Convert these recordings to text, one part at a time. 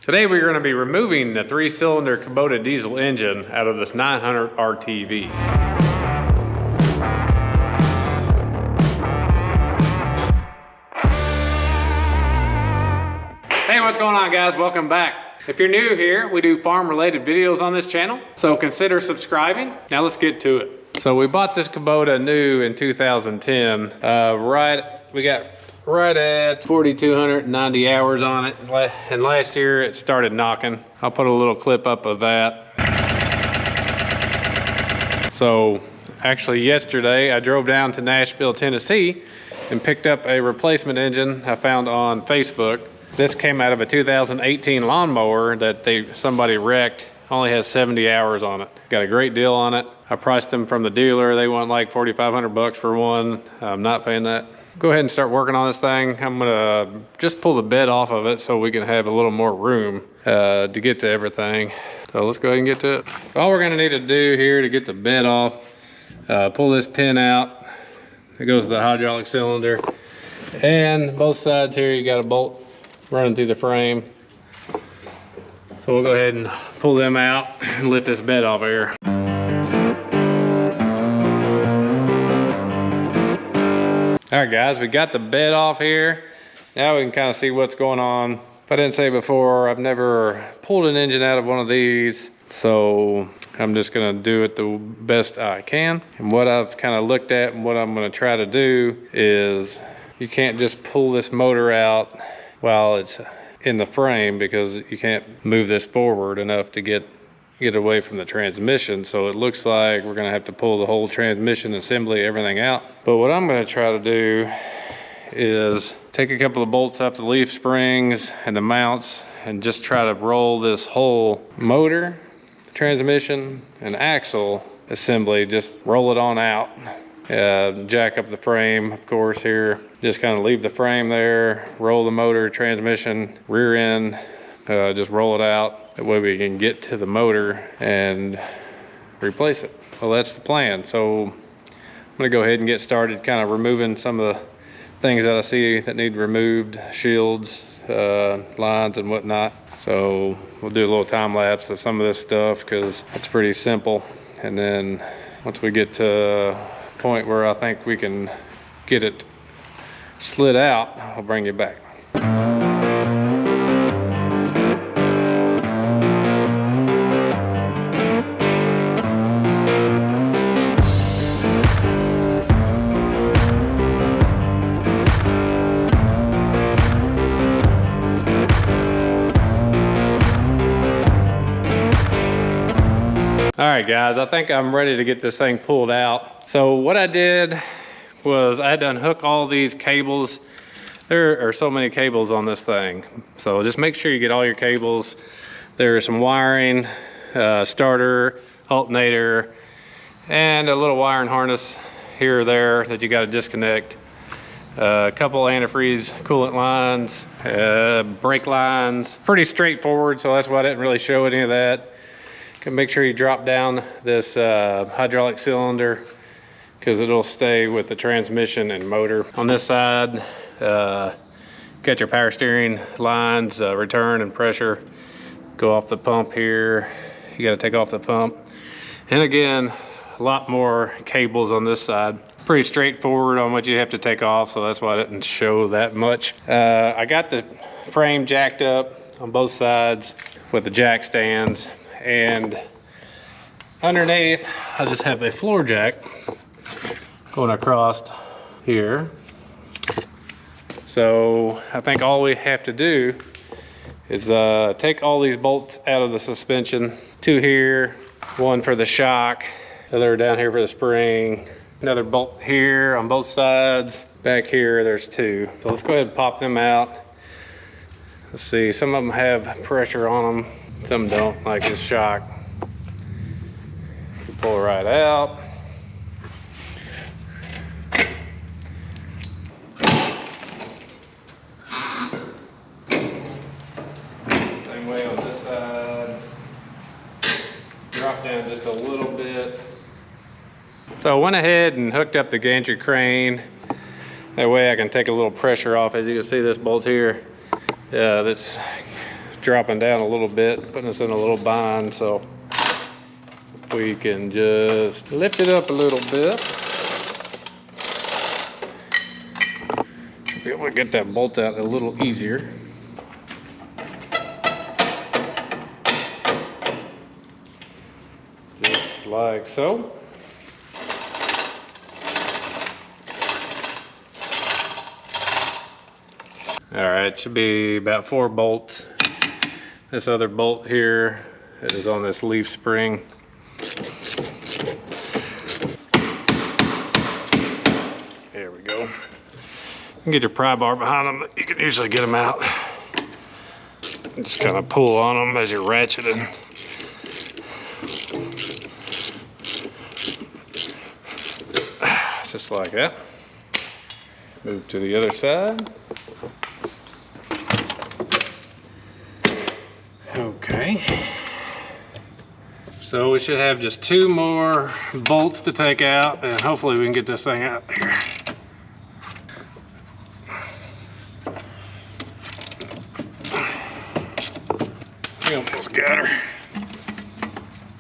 Today we're going to be removing the 3-cylinder Kubota diesel engine out of this 900 RTV. Hey, what's going on guys? Welcome back. If you're new here, we do farm related videos on this channel, so consider subscribing. Now let's get to it. So we bought this Kubota new in 2010. We got right at 4,290 hours on it, and last year it started knocking. I'll put a little clip up of that. So actually yesterday I drove down to Nashville, Tennessee and picked up a replacement engine I found on Facebook. This came out of a 2018 lawnmower that somebody wrecked. Only has 70 hours on it. Got a great deal on it. I priced them from the dealer. They want like 4,500 bucks for one. I'm not paying that. Go ahead and start working on this thing. I'm gonna just pull the bed off of it so we can have a little more room to get to everything. So let's go ahead and get to it. All we're gonna need to do here to get the bed off, pull this pin out. It goes to the hydraulic cylinder. And both sides here, you got a bolt running through the frame. So we'll go ahead and pull them out and lift this bed off here. All right guys, we got the bed off here. Now we can kind of see what's going on. If I didn't say before, I've never pulled an engine out of one of these, so I'm just gonna do it the best I can. And what I've kind of looked at and what I'm gonna try to do is, you can't just pull this motor out while it's in the frame, because you can't move this forward enough to get away from the transmission. So it looks like we're gonna have to pull the whole transmission assembly, everything out. But what I'm gonna try to do is take a couple of bolts off the leaf springs and the mounts and just try to roll this whole motor, transmission, and axle assembly, just roll it on out. Jack up the frame, of course, here. Just kind of leave the frame there, roll the motor, transmission, rear end, just roll it out. That way we can get to the motor and replace it. Well, that's the plan. So I'm gonna go ahead and get started kind of removing some of the things that I see that need removed, shields, lines and whatnot. So we'll do a little time lapse of some of this stuff because it's pretty simple. And then once we get to a point where I think we can get it slid out, I'll bring you back. All right guys, I think I'm ready to get this thing pulled out. So what I did was I had to unhook all these cables. There are so many cables on this thing. So just make sure you get all your cables. There's some wiring, starter, alternator, and a little wiring harness here or there that you gotta disconnect. A couple antifreeze coolant lines, brake lines. Pretty straightforward, so that's why I didn't really show any of that. Make sure you drop down this hydraulic cylinder because it'll stay with the transmission and motor. On this side, got your power steering lines, return and pressure. Go off the pump here. You got to take off the pump. And again, a lot more cables on this side. Pretty straightforward on what you have to take off, so that's why I didn't show that much. I got the frame jacked up on both sides with the jack stands. And underneath, I just have a floor jack going across here. So I think all we have to do is take all these bolts out of the suspension. 2 here, 1 for the shock, other down here for the spring, another bolt here on both sides. Back here, there's 2. So let's go ahead and pop them out. Let's see, some of them have pressure on them. Some don't, like this shock. You pull it right out. Same way on this side. Drop down just a little bit. So I went ahead and hooked up the gantry crane. That way I can take a little pressure off. As you can see, this bolt here, that's dropping down a little bit, putting us in a little bind. So if we can just lift it up a little bit, be able to get that bolt out a little easier. Just like so. All right, should be about 4 bolts. This other bolt here is on this leaf spring. There we go. You can get your pry bar behind them, but you can usually get them out. Just kind of pull on them as you're ratcheting. Just like that. Move to the other side. Okay. So we should have just 2 more bolts to take out, and hopefully we can get this thing out here. We almost got her.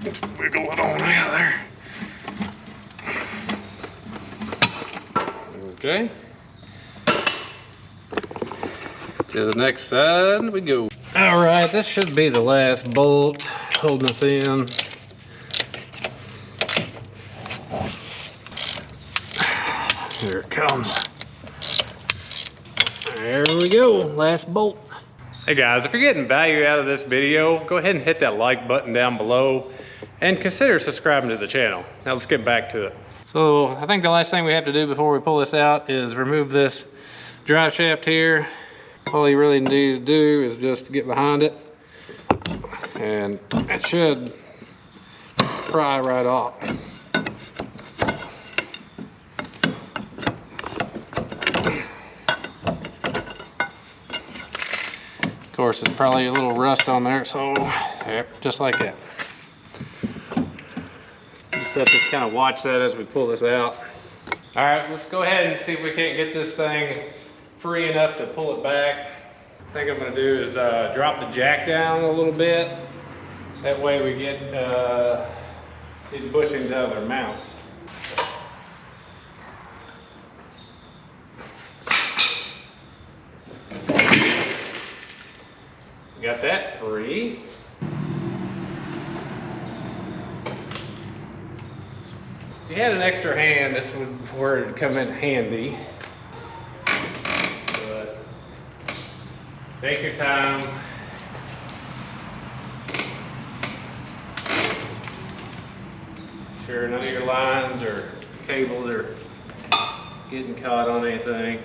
Just wiggle it on out there. Okay. To the next side we go. All right, this should be the last bolt holding us in. Here it comes. There we go, last bolt. Hey guys, if you're getting value out of this video, go ahead and hit that like button down below and consider subscribing to the channel. Now let's get back to it. So I think the last thing we have to do before we pull this out is remove this drive shaft here. All you really need to do is just get behind it, and it should pry right off. Of course, it's probably a little rust on there, so yep, just like that. Just have to kind of watch that as we pull this out. All right, let's go ahead and see if we can't get this thing free enough to pull it back. I think I'm gonna do is drop the jack down a little bit. That way we get these bushings out of their mounts. Got that free. If you had an extra hand, this would where it'd come in handy. But take your time. Sure none of your lines or cables are getting caught on anything.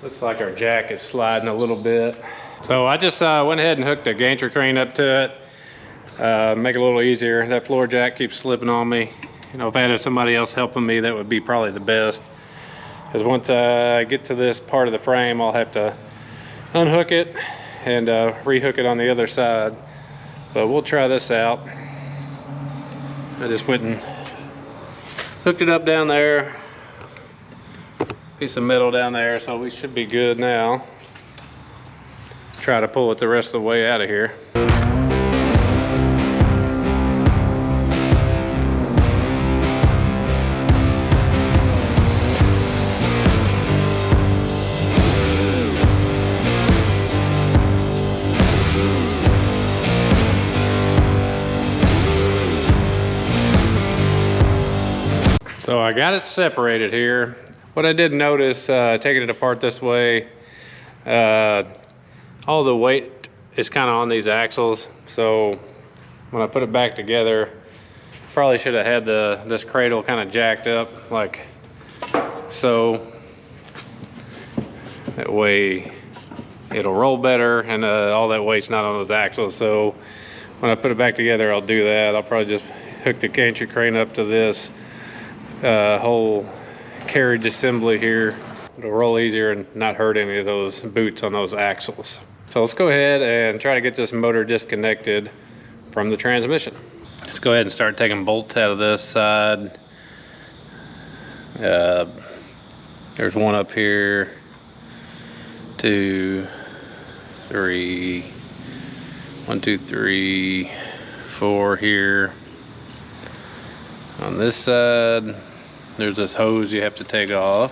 Looks like our jack is sliding a little bit. So I just went ahead and hooked a gantry crane up to it. Make it a little easier. That floor jack keeps slipping on me. You know, if I had somebody else helping me, that would be probably the best. Because once I get to this part of the frame, I'll have to unhook it and rehook it on the other side. But we'll try this out. I just went and hooked it up down there. Piece of metal down there, so we should be good now. Try to pull it the rest of the way out of here. So I got it separated here. What I did notice, taking it apart this way, all the weight is kind of on these axles. So when I put it back together, probably should have had this cradle kind of jacked up like so. That way it'll roll better and all that weight's not on those axles. So when I put it back together, I'll do that. I'll probably just hook the gantry crane up to this whole carriage assembly here. It'll roll easier and not hurt any of those boots on those axles. So let's go ahead and try to get this motor disconnected from the transmission. Just go ahead and start taking bolts out of this side. There's one up here, 2, 3, 1, 2, 3, 4 here. On this side, there's this hose you have to take off.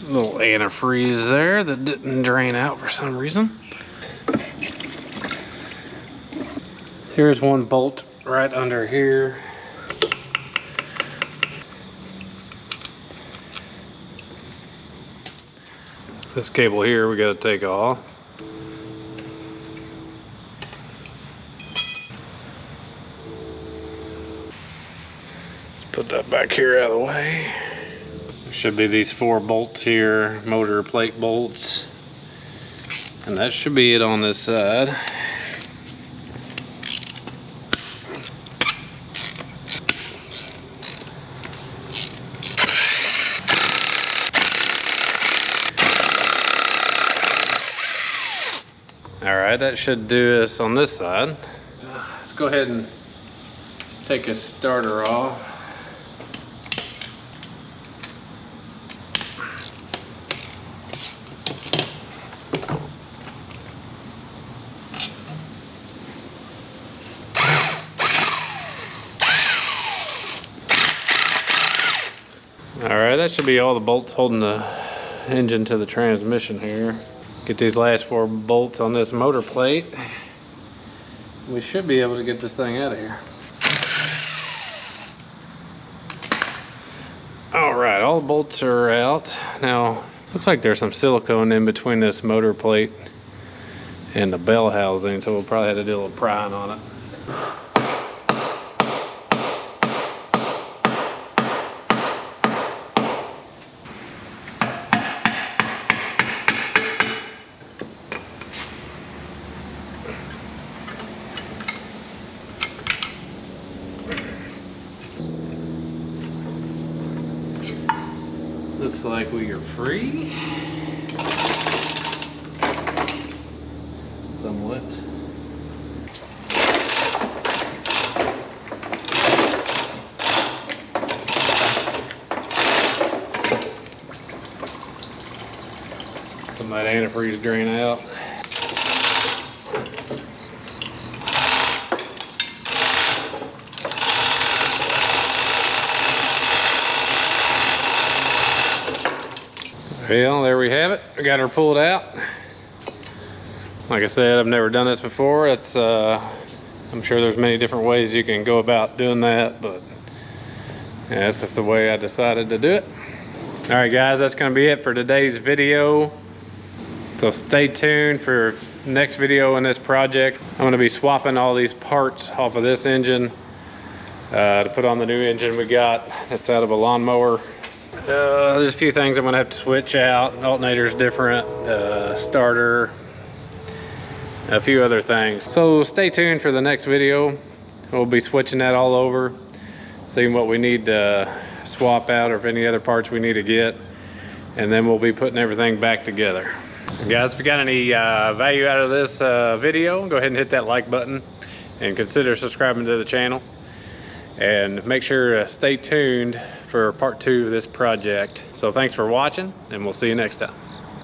Little antifreeze there that didn't drain out for some reason. Here's one bolt right under here. This cable here we got to take off. Let's put that back here out of the way. There should be these 4 bolts here, motor plate bolts. And that should be it on this side. Alright, that should do us on this side. Let's go ahead and take a starter off. Alright, that should be all the bolts holding the engine to the transmission here. Get these last 4 bolts on this motor plate. We should be able to get this thing out of here. Alright, all the bolts are out. Now, looks like there's some silicone in between this motor plate and the bell housing, so we'll probably have to do a little prying on it. Looks like we are free. Somewhat. Some of that antifreeze drain out. Well, there we have it. We got her pulled out. Like I said, I've never done this before. It's I'm sure there's many different ways you can go about doing that, but yeah, that's just the way I decided to do it. All right, guys, that's gonna be it for today's video. So stay tuned for next video in this project. I'm gonna be swapping all these parts off of this engine to put on the new engine we got. That's out of a lawnmower. There's a few things I'm gonna have to switch out. Alternator's different, starter, a few other things. So stay tuned for the next video. We'll be switching that all over, seeing what we need to swap out or if any other parts we need to get, and then we'll be putting everything back together. Guys, if you got any value out of this video, go ahead and hit that like button and consider subscribing to the channel. And make sure to stay tuned for part 2 of this project. So thanks for watching, and we'll see you next time.